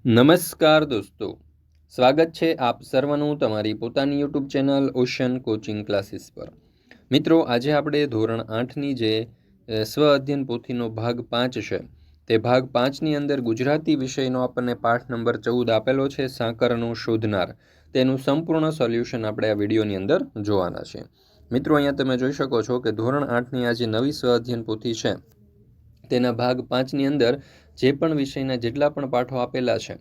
નમસ્કાર દોસ્તો, સ્વાગત છે આપ સર્વનું તમારી પોતાની YouTube channel ocean coaching classes પર। મિત્રો, આજે આપણે ધોરણ 8ની જે સ્વ અધ્યયન પોથીનો ભાગ 5 છે તે ભાગ 5ની અંદર ગુજરાતી વિષયનો આપણને પાઠ નંબર 14 આપેલો છે, સાકરનો શોધનાર। તેનું સંપૂર્ણ સોલ્યુશન આપણે આ વિડીયોની અંદર જોવાના છે। મિત્રો, અહીંયા તમે જોઈ શકો છો કે ધોરણ 8ની આ જે નવી સ્વ અધ્યયન પોથી છે તેના ભાગ 5ની અંદર જે પણ વિષયના જેટલા પણ પાઠો આપેલા છે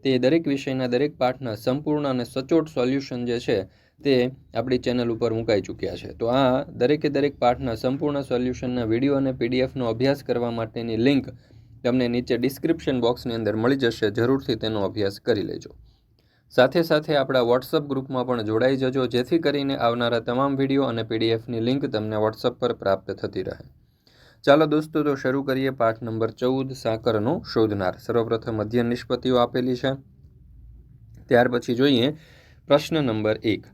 તે દરેક વિષયના દરેક પાઠના સંપૂર્ણ અને સચોટ સોલ્યુશન જે છે તે આપણી ચેનલ ઉપર મુકાઈ ચૂક્યા છે। તો આ દરેકે દરેક પાઠના સંપૂર્ણ સોલ્યુશનના વિડીયો અને પીડીએફનો અભ્યાસ કરવા માટેની લિંક તમને નીચે ડિસ્ક્રિપ્શન બોક્સની અંદર મળી જશે, જરૂરથી તેનો અભ્યાસ કરી લેજો। સાથે સાથે આપણા વોટ્સઅપ ગ્રુપમાં પણ જોડાઈ જજો, જેથી કરીને આવનારા તમામ વિડીયો અને પીડીએફની લિંક તમને વોટ્સઅપ પર પ્રાપ્ત થતી રહે। ચાલો દોસ્તો, તો શરૂ કરીએ પાઠ નંબર 14, સાકરનો શોધનાર। સર્વપ્રથમ અધ્યયન નિષ્પત્તિઓ આપેલી છે, ત્યાર પછી જોઈએ પ્રશ્ન નંબર 1।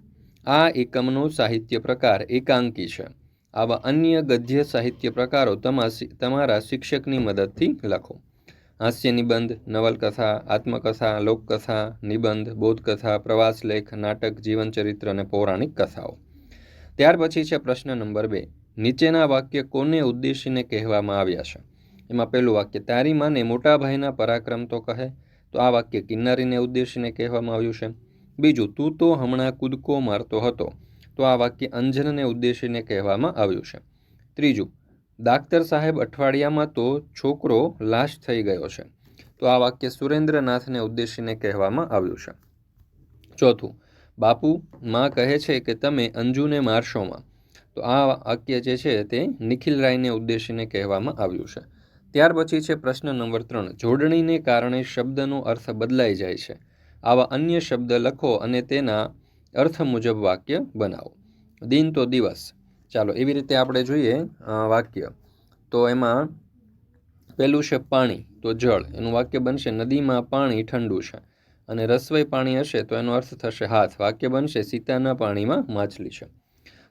આ એકમનો સાહિત્ય પ્રકાર એકાંકી છે। આવા અન્ય ગદ્ય સાહિત્ય પ્રકારો તમારા શિક્ષકની મદદથી લખો। હાસ્ય નિબંધ, નવલકથા, આત્મકથા, લોકકથા, નિબંધ, બોધકથા, પ્રવાસલેખ, નાટક, જીવનચરિત્ર અને પૌરાણિક કથાઓ। ત્યાર પછી છે પ્રશ્ન નંબર 2। નીચેના વાક્ય કોને ઉદ્દેશીને કહેવામાં આવ્યા છે? એમાં પહેલું વાક્ય, તારી માને મોટા ભાઈના પરાક્રમ તો કહે, તો આ વાક્ય કિન્નરીને ઉદ્દેશીને કહેવામાં આવ્યું છે। બીજું, તું તો હમણાં કૂદકો મારતો હતો, તો આ વાક્ય અંજનને ઉદ્દેશીને કહેવામાં આવ્યું છે। ત્રીજું, ડાક્ટર સાહેબ અઠવાડિયામાં તો છોકરો લાશ થઈ ગયો છે, તો આ વાક્ય સુરેન્દ્રનાથને ઉદ્દેશીને કહેવામાં આવ્યું છે। ચોથું, બાપુ માં કહે છે કે તમે અંજુને મારશોમાં, તો આ વાક્ય જે છે તે નિખિલ રાયને ઉદ્દેશીને કહેવામાં આવ્યું છે। ત્યાર પછી છે પ્રશ્ન નંબર 3। જોડણીને કારણે શબ્દનો અર્થ બદલાઈ જાય છે, આવા અન્ય શબ્દ લખો અને તેના અર્થ મુજબ વાક્ય બનાવો। દિન તો દિવસ, ચાલો એવી રીતે આપણે જોઈએ વાક્ય। તો એમાં પહેલું છે પાણી, તો જળ, એનું વાક્ય બનશે નદીમાં પાણી ઠંડુ છે। અને રસવાઈ પાણી હશે તો એનો અર્થ થશે હાથ, વાક્ય બનશે સીતાના પાણીમાં માછલી છે।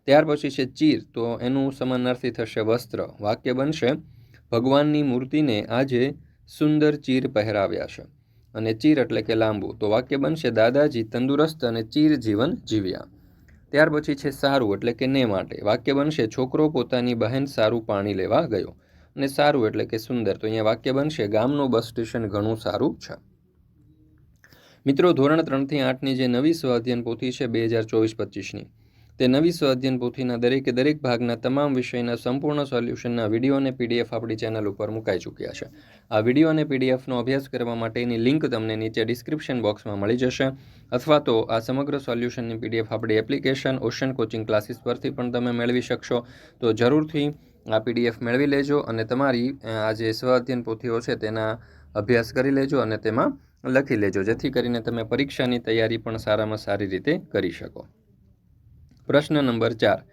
ત્યાર પછી છે ચીર, તો એનું સમાનાર્થી થશે વસ્ત્ર, વાક્ય બનશે ભગવાનની મૂર્તિને આજે સુંદર ચીર પહેરાવ્યા છે। અને ચીર એટલે કે લાંબુ, તો વાક્ય બનશે દાદાજી તંદુરસ્ત અને ચીર જીવન જીવ્યા। ત્યાર પછી છે સારું એટલે કે ને માટે, વાક્ય બનશે છોકરો પોતાની બહેન સારું પાણી લેવા ગયો। અને સારું એટલે કે સુંદર, તો અહીંયા વાક્ય બનશે ગામનું બસ સ્ટેશન ઘણું સારું છે। મિત્રો, ધોરણ 3થી 8ની જે નવી સ્વ અધ્યયન પોથી છે 2024-25ની, તે નવી સ્વ અધ્યયન પોથીના દરેકે દરેક ભાગના તમામ વિષયના સંપૂર્ણ સોલ્યુશનના વિડીયો અને પીડીએફ આપણી ચેનલ ઉપર મુકાઈ ચૂક્યા છે। આ વિડીયો અને પીડીએફનો અભ્યાસ કરવા માટેની લિંક તમને નીચે ડિસ્ક્રિપ્શન બોક્સમાં મળી જશે, અથવા તો આ સમગ્ર સોલ્યુશનની પીડીએફ આપણી એપ્લિકેશન ઓશન કોચિંગ ક્લાસીસ પરથી પણ તમે મેળવી શકશો। તો જરૂરથી આ પીડીએફ મેળવી લેજો અને તમારી આ જે સ્વ અધ્યયન પોથીઓ છે તેના અભ્યાસ કરી લેજો અને તેમાં લખી લેજો, જેથી કરીને તમે પરીક્ષાની તૈયારી પણ સારામાં સારી રીતે કરી શકો। પ્રશ્ન નંબર 4।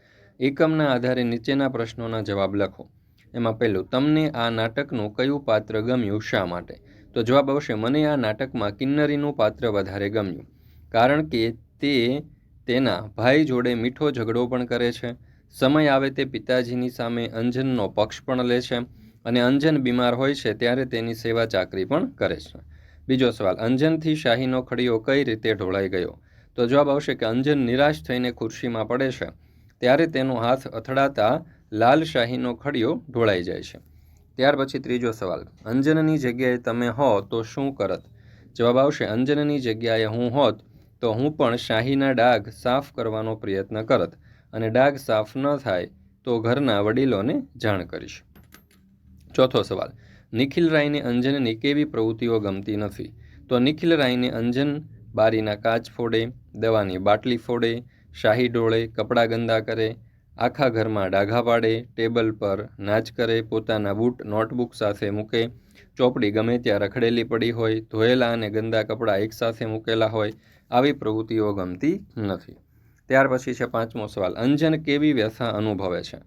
એકમના આધારે નીચેના પ્રશ્નોના જવાબ લખો। એમાં પહેલું, તમને આ નાટકનું કયું પાત્ર ગમ્યું, શા માટે? તો જવાબ આવશે, મને આ નાટકમાં કિન્નરીનું પાત્ર વધારે ગમ્યું, કારણ કે તે તેના ભાઈ જોડે મીઠો ઝઘડો પણ કરે છે, સમય આવે તે પિતાજીની સામે અંજનનો પક્ષ પણ લે છે, અને અંજન બીમાર હોય છે ત્યારે તેની સેવા ચાકરી પણ કરે છે। બીજો સવાલ, અંજનથી શાહીનો ખડીયો કઈ રીતે ઢોળાઈ ગયો? તો જવાબ આવશે કે અંજન નિરાશ થઈને ખુરશીમાં પડે છે ત્યારે તેનો હાથ અથડાતા લાલ શાહીનો ખડીયો ઢોળાઈ જાય છે। ત્યાર પછી ત્રીજો સવાલ, અંજનની જગ્યાએ તમે હો તો શું કરત? જવાબ આવશે, અંજનની જગ્યાએ હું હોત તો હું પણ શાહીના ડાઘ સાફ કરવાનો પ્રયત્ન કરત, અને ડાઘ સાફ ન થાય તો ઘરના વડીલોને જાણ કરીશ। ચોથો સવાલ, નિખિલ રાયને અંજનની કેવી પ્રવૃત્તિઓ ગમતી નથી? તો નિખિલ રાયને અંજન બારીના કાચ ફોડે, દવાની બાટલી ફોડે, શાહી ઢોળે, કપડાં ગંદા કરે, આખા ઘરમાં ડાઘા પાડે, ટેબલ પર નાચ કરે, પોતાના બૂટ નોટબુક સાથે મૂકે, ચોપડી ગમે ત્યાં રખડેલી પડી હોય, ધોયેલા અને ગંદા કપડાં એકસાથે મૂકેલા હોય, આવી પ્રવૃત્તિઓ ગમતી નથી। ત્યાર પછી છે પાંચમો સવાલ, અંજન કેવી વ્યથા અનુભવે છે?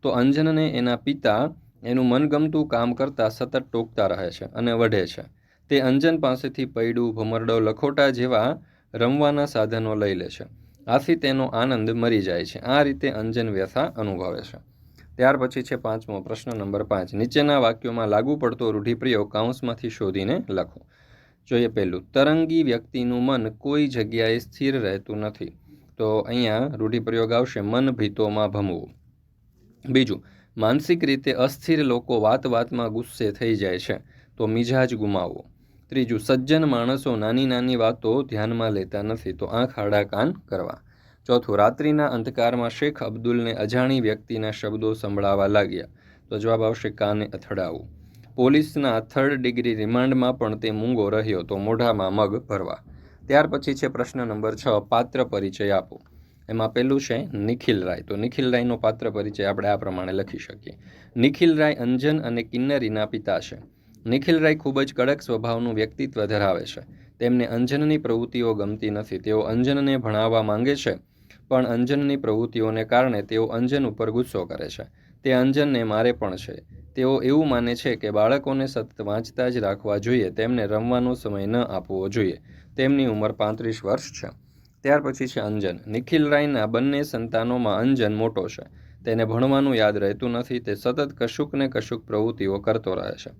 તો અંજનને એના પિતા એનું મનગમતું કામ કરતાં સતત ટોકતા રહે છે અને વઢે છે। તે અંજન પાસેથી પૈડું, ભમરડો, લખોટા જેવા રમવાના સાધનો લઈ લે છે, આથી તેનો આનંદ મરી જાય છે। આ રીતે અંજન વ્યથા અનુભવે છે। ત્યાર પછી છે પાંચમો પ્રશ્ન નંબર 5। નીચેના વાક્યોમાં લાગુ પડતો રૂઢિપ્રયોગ કાઉન્સમાંથી શોધીને લખો। જોઈએ પહેલું, તરંગી વ્યક્તિનું મન કોઈ જગ્યાએ સ્થિર રહેતું નથી. તો અહીંયા રૂઢિપ્રયોગ આવશે, મન ભીતોમાં ભમવું. બીજું, માનસિક રીતે અસ્થિર લોકો વાત વાતમાં ગુસ્સે થઈ જાય છે, તો મિજાજ ગુમાવવો. ત્રીજું, સજ્જન માણસો નાની નાની વાતો ધ્યાનમાં લેતા નથી, તો આંખ આડા કાન કરવા. ચોથું, રાત્રિના અંધકારમાં શેખ અબ્દુલને અજાણી વ્યક્તિના શબ્દો સંભળાવા લાગ્યા, તો જવાબ આવશે કાને અથડાવું. પોલીસના 3rd ડિગ્રી રિમાન્ડમાં પણ તે મૂંગો રહ્યો, તો મોઢામાં મગ ભરવા. ત્યાર પછી છે પ્રશ્ન નંબર 6, પાત્ર પરિચય આપો. એમાં પહેલું છે નિખિલ રાય. તો નિખિલ રાયનો પાત્ર પરિચય આપણે આ પ્રમાણે લખી શકીએ. નિખિલ રાય અંજન અને કિન્નરીના પિતા છે. નિખિલ રાય ખૂબ જ કડક સ્વભાવનું વ્યક્તિત્વ ધરાવે છે. તેમને અંજનની પ્રવૃત્તિઓ ગમતી નથી. તેઓ અંજનને ભણાવવા માંગે છે, પણ અંજનની પ્રવૃત્તિઓને કારણે તેઓ અંજન ઉપર ગુસ્સો કરે છે. તે અંજનને મારે પણ છે. તેઓ એવું માને છે કે બાળકોને સતત વાંચતા જ રાખવા જોઈએ, તેમને રમવાનો સમય ન આપવો જોઈએ. તેમની ઉંમર 35 વર્ષ છે. ત્યાર પછી છે અંજન. નિખિલ રાયના બંને સંતાનોમાં અંજન મોટો છે. તેને ભણવાનું યાદ રહેતું નથી. તે સતત કશુંક ને કશુંક પ્રવૃત્તિઓ કરતો રહે છે,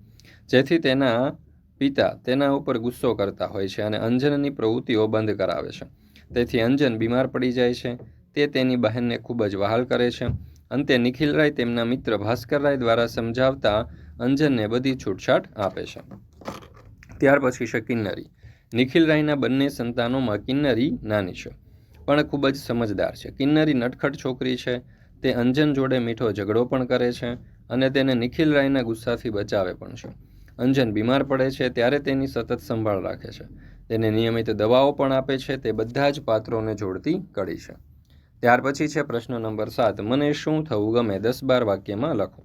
જેથી તેના પિતા તેના ઉપર ગુસ્સો કરતા હોય છે અને અંજનની પ્રવૃત્તિઓ બંધ કરાવે છે. તેથી અંજન બીમાર પડી જાય છે. તે તેની બહેનને ખૂબ જ વહાલ કરે છે. અંતે નિખિલ રાય તેમના મિત્ર ભાસ્કર રાય દ્વારા સમજાવતા અંજનને બધી છૂટછાટ આપે છે. ત્યાર પછી છે કિન્નરી. નિખિલ રાયના બંને સંતાનોમાં કિન્નરી નાની છે, પણ ખૂબ જ સમજદાર છે. કિન્નરી નટખટ છોકરી છે. તે અંજન જોડે મીઠો ઝઘડો પણ કરે છે અને તેને નિખિલ રાયના ગુસ્સાથી બચાવે પણ છે. અંજન બીમાર પડે છે ત્યારે તેની સતત સંભાળ રાખે છે. તેને નિયમિત દવાઓ પણ આપે છે. તે બધા જ પાત્રોને જોડતી કડી છે. ત્યાર પછી છે પ્રશ્ન નંબર 7, મને શું થવું ગમે? 10-12 વાક્યમાં લખો.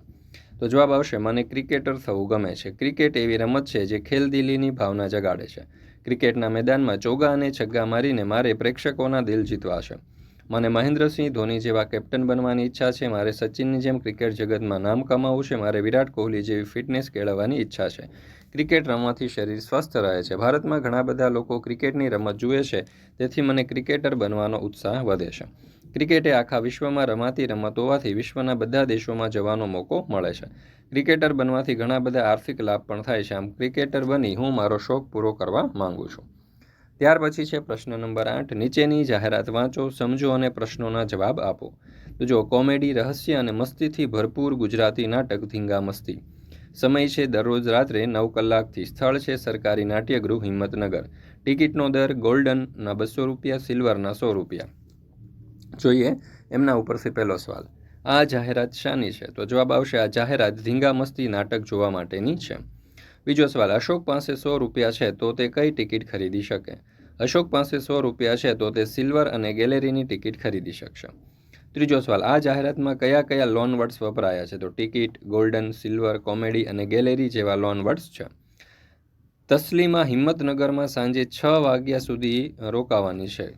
તો જવાબ આવશે, મને ક્રિકેટર થવું ગમે છે. ક્રિકેટ એવી રમત છે જે ખેલદિલીની ભાવના જગાડે છે. ક્રિકેટના મેદાનમાં ચોગ્ગા અને છગ્ગા મારીને મારે પ્રેક્ષકોના દિલ જીતવા છે. મને મહેન્દ્રસિંહ ધોની જેવા કેપ્ટન બનવાની ઈચ્છા છે. મારે સચિનની જેમ ક્રિકેટ જગતમાં નામ કમાવવું છે. મારે વિરાટ કોહલી જેવી ફિટનેસ કેળવવાની ઈચ્છા છે. ક્રિકેટ રમવાથી શરીર સ્વસ્થ રહે છે. ભારતમાં ઘણા બધા લોકો ક્રિકેટની રમત જુએ છે, તેથી મને ક્રિકેટર બનવાનો ઉત્સાહ વધે છે. ક્રિકેટ એ આખા વિશ્વમાં રમાતી રમત હોવાથી વિશ્વના બધા દેશોમાં જવાનો મોકો મળે છે. ક્રિકેટર બનવાથી ઘણા બધા આર્થિક લાભ પણ થાય છે. આમ ક્રિકેટર બની હું મારો શોખ પૂરો કરવા માંગુ છું. ત્યાર પછી છે પ્રશ્ન નંબર 8, નીચેની જાહેરાત વાંચો, સમજો અને પ્રશ્નોના જવાબ આપો. તો જો, કોમેડી, રહસ્ય અને મસ્તીથી ભરપૂર ગુજરાતી નાટક ધીંગા મસ્તી. સમય છે દરરોજ રાત્રે 9 કલાકથી. સ્થળ છે સરકારી નાટ્યગૃહ હિંમતનગર. ટિકિટનો દર ગોલ્ડનના 200 રૂપિયા, સિલ્વરના 100 રૂપિયા. જોઈએ એમના ઉપરથી પહેલો સવાલ, આ જાહેરાત શાની છે? તો જવાબ આવશે, આ જાહેરાત ધીંગા મસ્તી નાટક જોવા માટેની છે. બીજો સવાલ, અશોક પાસે 100 રૂપિયા છે તો તે કઈ ટિકિટ ખરીદી શકે? અશોક પાસે 100 રૂપિયા છે તો તે સિલ્વર અને ગેલેરીની ટિકિટ ખરીદી શકશે. ત્રીજો સવાલ, આ જાહેરાતમાં કયા કયા લોન વર્ડ્સ વપરાયા છે? તો ટિકિટ, ગોલ્ડન, સિલ્વર, કોમેડી અને ગેલેરી જેવા લોન વર્ડ્સ છે. તસ્લીમા હિંમતનગરમાં સાંજે 6 વાગ્યા સુધી રોકાવાની છે.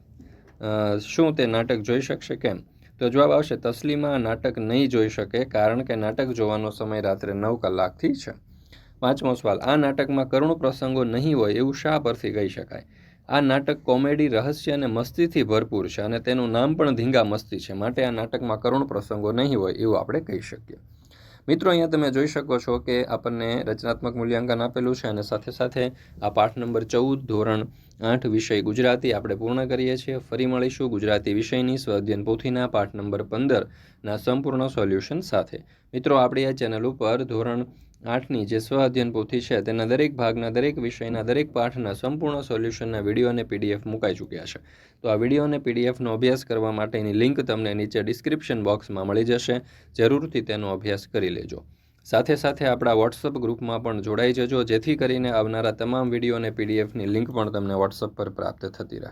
શું તે નાટક જોઈ શકશે? કેમ? તો જવાબ આવશે, તસ્લીમા નાટક નહીં જોઈ શકે, કારણ કે નાટક જોવાનો સમય રાત્રે 9 કલાકથી છે. પાંચમો સવાલ, આ નાટકમાં કરુણ પ્રસંગો નહીં હોય એવું શા પરથી કહી શકાય? આ નાટક કોમેડી, રહસ્ય અને મસ્તીથી ભરપૂર છે અને તેનું નામ પણ ધીંગા મસ્તી છે, માટે આ નાટકમાં કરુણ પ્રસંગો નહીં હોય એવું આપણે કહી શકીએ. મિત્રો, અહીંયા તમે જોઈ શકો છો કે આપણને રચનાત્મક મૂલ્યાંકન આપેલું છે અને સાથે સાથે આ પાઠ નંબર 14 ધોરણ 8 વિષય ગુજરાતી આપણે પૂર્ણ કરીએ છીએ. ફરી મળીશું ગુજરાતી વિષયની સ્વઅધ્યયન પોથીના પાઠ નંબર 15ના સંપૂર્ણ સોલ્યુશન સાથે. મિત્રો, આપણી આ ચેનલ ઉપર ધોરણ 8ની જે સ્વઅધ્યયન પોથી છે તેના દરેક ભાગના, દરેક વિષયના, દરેક પાઠના સંપૂર્ણ સોલ્યુશનના વિડીયો અને પીડીએફ મુકાઈ ચૂક્યા છે. તો આ વિડીયો અને પીડીએફનો અભ્યાસ કરવા માટેની લિંક તમને નીચે ડિસ્ક્રિપ્શન બોક્સમાં મળી જશે. જરૂરથી તેનો અભ્યાસ કરી લેજો. સાથે સાથે આપણા વોટ્સઅપ ગ્રુપમાં પણ જોડાઈ જજો, જેથી કરીને આવનારા તમામ વિડીયો અને પીડીએફની લિંક પણ તમને વોટ્સઅપ પર પ્રાપ્ત થતી રહે.